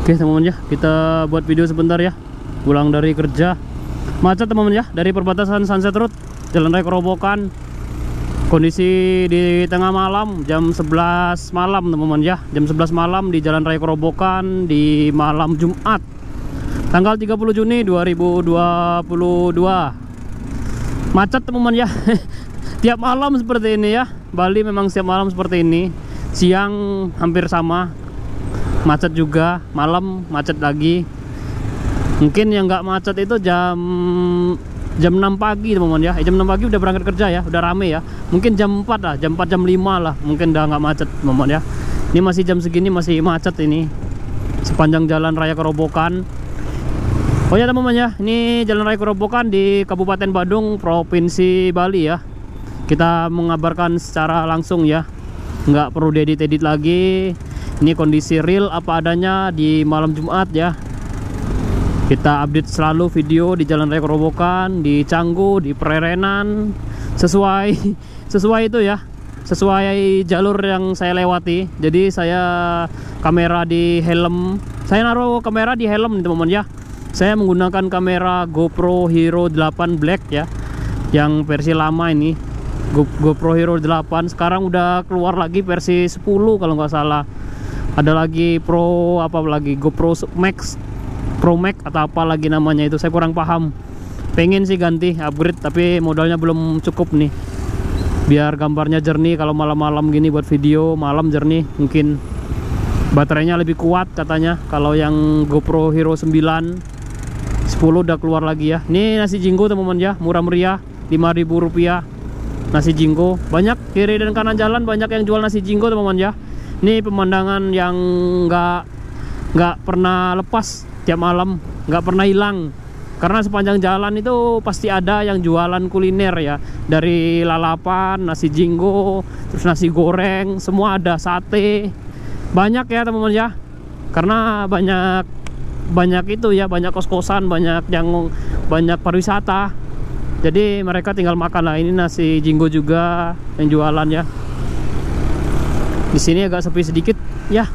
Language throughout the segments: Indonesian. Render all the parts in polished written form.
Oke teman-teman ya, kita buat video sebentar ya. Pulang dari kerja, macet teman-teman ya, dari perbatasan Sunset Road, Jalan Raya Kerobokan. Kondisi di tengah malam, jam 11 malam teman-teman ya. Jam 11 malam di Jalan Raya Kerobokan di malam Jumat tanggal 30 Juni 2022. Macet teman-teman ya. Tiap malam seperti ini ya. Bali memang setiap malam seperti ini. Siang hampir sama, macet juga, malam macet lagi. Mungkin yang nggak macet itu jam 6 pagi teman-teman ya. Jam 6 pagi udah berangkat kerja ya, udah rame ya. Mungkin jam 4 lah, jam 4 jam 5 lah, mungkin udah nggak macet teman-teman ya. Ini masih jam segini masih macet ini sepanjang Jalan Raya Kerobokan. Oh ya teman-teman ya, ini Jalan Raya Kerobokan di Kabupaten Badung, Provinsi Bali ya. Kita mengabarkan secara langsung ya, nggak perlu diedit-edit lagi. Ini kondisi real apa adanya di malam Jumat ya. Kita update selalu video di Jalan Raya Kerobokan, di Canggu, di Prerenan, sesuai itu ya, sesuai jalur yang saya lewati. Jadi saya kamera di helm, saya naruh kamera di helm teman-teman ya. Saya menggunakan kamera GoPro Hero 8 Black ya, yang versi lama ini, GoPro Hero 8. Sekarang udah keluar lagi versi 10 kalau nggak salah. Ada lagi Pro apa lagi, GoPro Max, Pro Max atau apa lagi namanya itu, saya kurang paham. Pengen sih ganti, upgrade, tapi modalnya belum cukup nih. Biar gambarnya jernih kalau malam-malam gini buat video, malam jernih. Mungkin baterainya lebih kuat katanya. Kalau yang GoPro Hero 9 10 udah keluar lagi ya. Ini nasi jinggo teman-teman ya, murah meriah, Rp5.000 nasi jinggo. Banyak kiri dan kanan jalan banyak yang jual nasi jinggo teman-teman ya. Ini pemandangan yang nggak pernah lepas tiap malam, nggak pernah hilang. Karena sepanjang jalan itu pasti ada yang jualan kuliner ya. Dari lalapan, nasi jinggo, terus nasi goreng, semua ada, sate. Banyak ya teman-teman ya. Karena banyak itu ya, banyak kos-kosan, banyak pariwisata. Jadi mereka tinggal makan lah. Ini nasi jinggo juga yang jualan ya. Di sini agak sepi sedikit ya,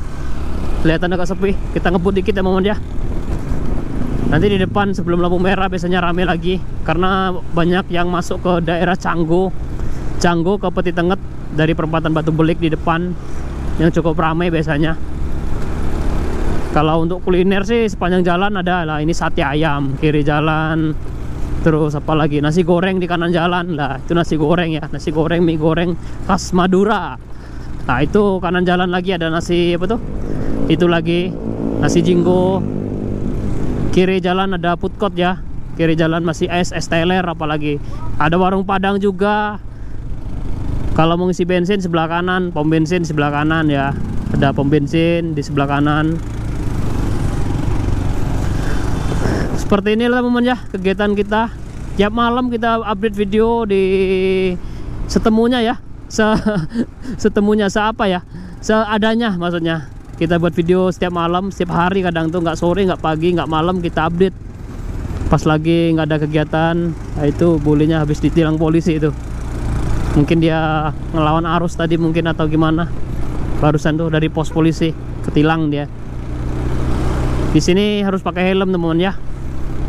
kelihatan agak sepi. Kita ngebut dikit ya teman-teman ya. Nanti di depan sebelum lampu merah biasanya rame lagi, karena banyak yang masuk ke daerah Canggu ke Peti Tenget dari perempatan Batu Belik di depan, yang cukup ramai biasanya. Kalau untuk kuliner sih sepanjang jalan ada lah. Ini sate ayam kiri jalan, terus apa lagi, nasi goreng di kanan jalan lah. Itu nasi goreng ya, nasi goreng, mie goreng khas Madura. Nah itu kanan jalan lagi ada nasi apa tuh, itu lagi nasi jinggo. Kiri jalan ada food court ya, kiri jalan masih es teler, apalagi ada warung Padang juga. Kalau mau ngisi bensin sebelah kanan, pom bensin sebelah kanan ya, ada pom bensin di sebelah kanan. Seperti inilah teman-teman ya kegiatan kita. Tiap malam kita update video di setemunya ya, setemunya, seapa ya, seadanya maksudnya. Kita buat video setiap malam, setiap hari, kadang tuh nggak sore, nggak pagi, nggak malam, kita update. Pas lagi nggak ada kegiatan, nah itu bolehnya habis ditilang polisi itu. Mungkin dia ngelawan arus tadi mungkin, atau gimana. Barusan tuh dari pos polisi ketilang dia. Di sini harus pakai helm teman-teman ya.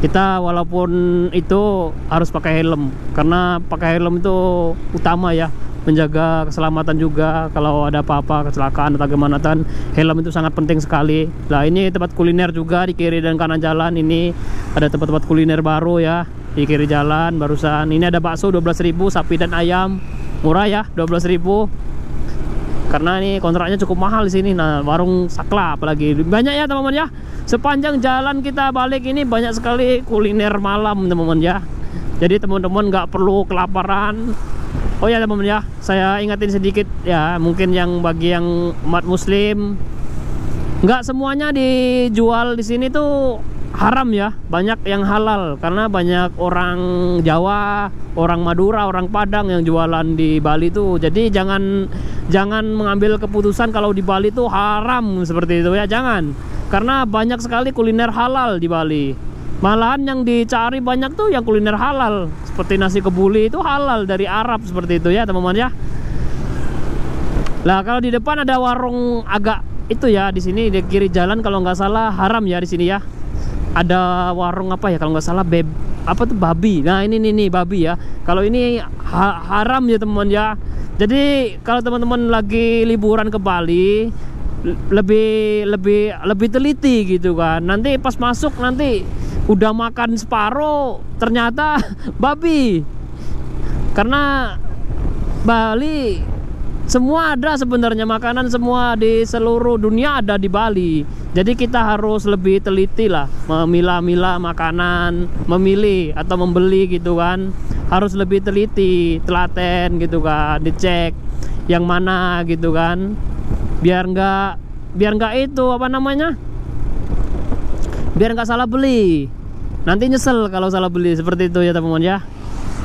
Kita walaupun itu harus pakai helm, karena pakai helm itu utama ya, menjaga keselamatan juga. Kalau ada apa-apa, kecelakaan atau gimana kan, helm itu sangat penting sekali. Nah ini tempat kuliner juga di kiri dan kanan jalan. Ini ada tempat-tempat kuliner baru ya di kiri jalan barusan. Ini ada bakso 12.000, sapi dan ayam, murah ya, 12.000. Karena ini kontraknya cukup mahal di sini. Nah warung Sakla apalagi banyak ya teman-teman ya. Sepanjang jalan kita balik ini banyak sekali kuliner malam teman-teman ya. Jadi teman-teman nggak perlu kelaparan. Oh ya teman-teman ya, saya ingatin sedikit ya, mungkin yang bagi yang umat muslim, nggak semuanya dijual di sini tuh haram ya, banyak yang halal. Karena banyak orang Jawa, orang Madura, orang Padang yang jualan di Bali tuh. Jadi jangan mengambil keputusan kalau di Bali tuh haram seperti itu ya, jangan. Karena banyak sekali kuliner halal di Bali. Malahan yang dicari banyak tuh yang kuliner halal, seperti nasi kebuli itu halal dari Arab seperti itu ya teman-teman ya. Lah kalau di depan ada warung agak itu ya, di sini di kiri jalan kalau nggak salah haram ya di sini ya. Ada warung apa ya kalau nggak salah apa tuh babi. Nah ini nih babi ya. Kalau ini haram ya teman ya. Jadi kalau teman-teman lagi liburan ke Bali lebih teliti gitu kan. Nanti pas masuk nanti udah makan separuh ternyata babi. Karena Bali semua ada sebenarnya, makanan semua di seluruh dunia ada di Bali. Jadi kita harus lebih teliti lah memilah-milah makanan, memilih atau membeli gitu kan. Harus lebih teliti, telaten gitu kan, dicek yang mana gitu kan. Biar nggak itu apa namanya? Biar nggak salah beli. Nanti nyesel kalau salah beli, seperti itu ya teman-teman ya.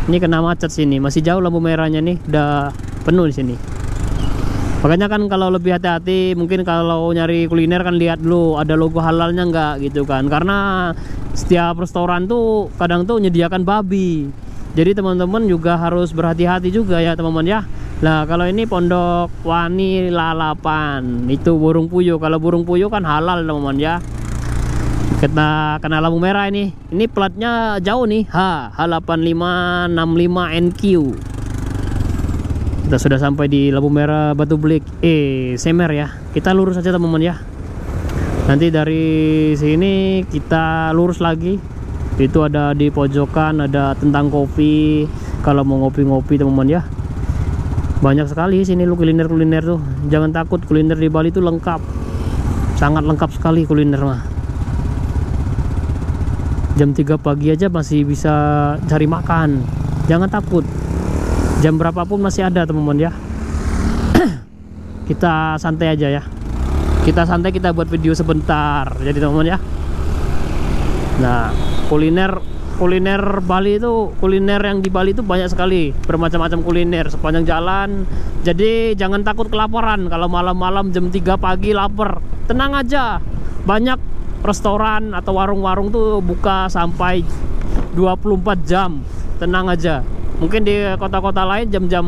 Ini kena macet sini, masih jauh lampu merahnya nih, udah penuh di sini. Makanya kan kalau lebih hati-hati, mungkin kalau nyari kuliner kan lihat dulu ada logo halalnya nggak gitu kan. Karena setiap restoran tuh kadang tuh menyediakan babi. Jadi teman-teman juga harus berhati-hati juga ya teman-teman ya. Nah kalau ini Pondok Wani Lalapan, itu burung puyuh. Kalau burung puyuh kan halal teman-teman ya. Kita kena lampu merah ini. Ini platnya jauh nih, H8565NQ. Kita sudah sampai di lampu merah Batu Belik Semer ya. Kita lurus aja teman-teman ya. Nanti dari sini kita lurus lagi. Itu ada di pojokan ada tentang kopi. Kalau mau ngopi-ngopi teman-teman ya. Banyak sekali sini lu kuliner-kuliner tuh. Jangan takut, kuliner di Bali itu lengkap. Sangat lengkap sekali kuliner mah. Jam 3 pagi aja masih bisa cari makan. Jangan takut. Jam berapapun masih ada teman-teman ya. Kita santai aja ya. Kita santai, kita buat video sebentar. Jadi teman-teman ya. Nah, kuliner Bali itu, kuliner yang di Bali itu banyak sekali, bermacam-macam kuliner sepanjang jalan. Jadi jangan takut kelaparan kalau malam-malam jam 3 pagi lapar. Tenang aja. Banyak restoran atau warung-warung tuh buka sampai 24 jam. Tenang aja. Mungkin di kota-kota lain jam-jam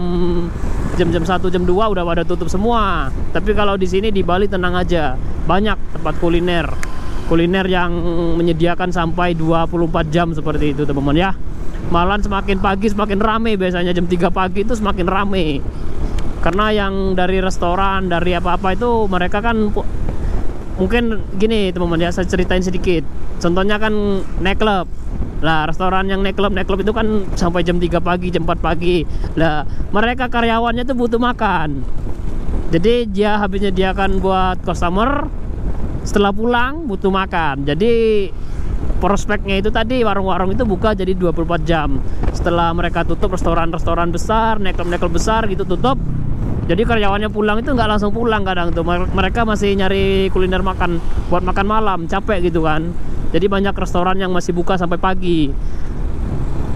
1 jam 2 udah pada tutup semua. Tapi kalau di sini di Bali tenang aja. Banyak tempat kuliner yang menyediakan sampai 24 jam seperti itu teman-teman ya. Malah semakin pagi semakin rame, biasanya jam 3 pagi itu semakin rame. Karena yang dari restoran, dari apa-apa itu mereka kan mungkin gini teman-teman ya, saya ceritain sedikit. Contohnya kan nightclub. Lah restoran yang nightclub itu kan sampai jam 3 pagi, jam 4 pagi. Lah mereka karyawannya tuh butuh makan. Jadi dia habis menyediakan buat customer, setelah pulang butuh makan. Jadi prospeknya itu tadi warung-warung itu buka jadi 24 jam. Setelah mereka tutup restoran-restoran besar, nightclub besar gitu tutup. Jadi karyawannya pulang itu nggak langsung pulang, kadang tuh mereka masih nyari kuliner makan buat makan malam, capek gitu kan. Jadi banyak restoran yang masih buka sampai pagi.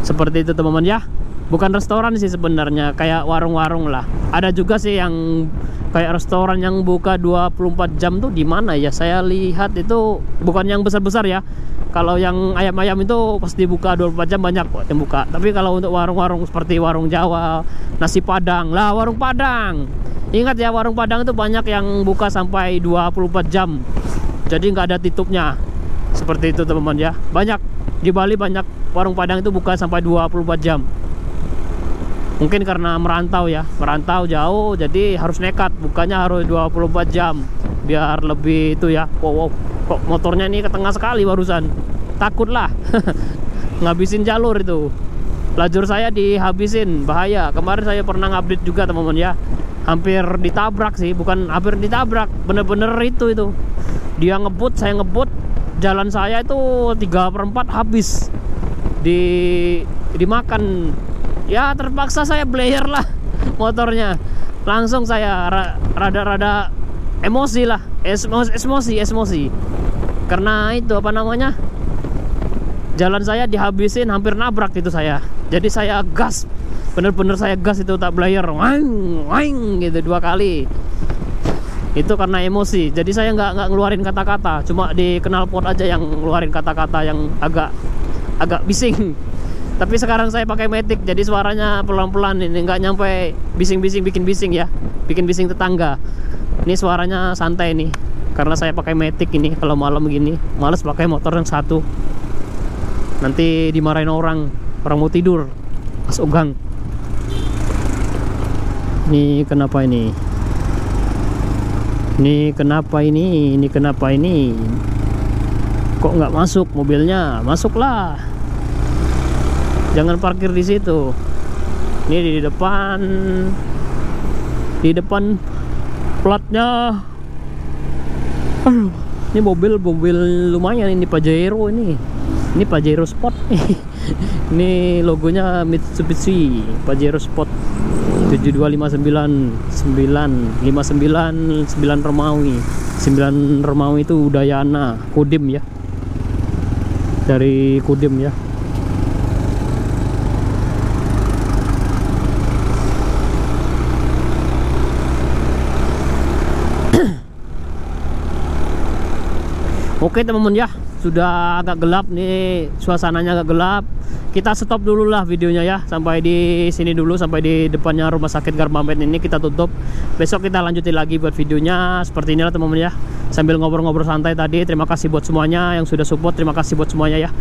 Seperti itu teman-teman ya. Bukan restoran sih sebenarnya, kayak warung-warung lah. Ada juga sih yang kayak restoran yang buka 24 jam tuh di mana ya? Saya lihat itu bukan yang besar-besar ya. Kalau yang ayam-ayam itu pasti buka 24 jam, banyak yang buka. Tapi kalau untuk warung-warung seperti warung Jawa, nasi Padang, lah warung Padang. Ingat ya, warung Padang itu banyak yang buka sampai 24 jam. Jadi nggak ada tutupnya. Seperti itu teman-teman ya. Banyak di Bali, banyak warung Padang itu buka sampai 24 jam. Mungkin karena merantau ya, merantau jauh, jadi harus nekat, bukanya harus 24 jam biar lebih itu ya. Wow, kok motornya ini ke tengah sekali barusan. Takutlah ngabisin jalur itu. Lajur saya dihabisin, bahaya. Kemarin saya pernah ngupdate juga teman-teman ya. Hampir ditabrak sih, bukan hampir ditabrak, bener-bener itu. Dia ngebut, saya ngebut. Jalan saya itu 3/4 habis dimakan. Ya terpaksa saya blayer lah motornya. Langsung saya rada-rada emosi lah, emosi. Karena itu apa namanya, jalan saya dihabisin, hampir nabrak itu saya. Jadi saya gas, bener-bener saya gas itu, tak blayer, wang gitu 2 kali. Itu karena emosi. Jadi saya nggak ngeluarin kata-kata, cuma di knalpot aja yang ngeluarin kata-kata yang agak bising. Tapi sekarang saya pakai Matic, jadi suaranya pelan-pelan ini, nggak nyampe bising-bising, bikin bising ya, bikin bising tetangga. Ini suaranya santai nih. karena saya pakai Matic ini. Kalau malam gini males pakai motor yang satu, nanti dimarahin orang mau tidur pas ugang. Ini kenapa ini? Ini kenapa ini? Ini kenapa ini? Kok nggak masuk mobilnya? Masuklah. Jangan parkir di situ. Ini di depan. Di depan platnya. Aduh, ini mobil lumayan ini, Pajero ini. Ini Pajero Sport nih. Ini logonya Mitsubishi Pajero Sport 72599 9 Romawi. 9 Romawi itu Udayana, Kodim ya. Dari Kodim ya. Oke teman-teman ya, sudah agak gelap nih, suasananya agak gelap. Kita stop dulu lah videonya ya, sampai di sini dulu, sampai di depannya rumah sakit Garmamet ini kita tutup. Besok kita lanjutin lagi buat videonya seperti inilah teman-teman ya, sambil ngobrol-ngobrol santai tadi. Terima kasih buat semuanya yang sudah support, terima kasih buat semuanya ya.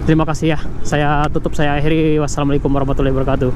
Terima kasih ya. Saya tutup, saya akhiri. Wassalamualaikum warahmatullahi wabarakatuh.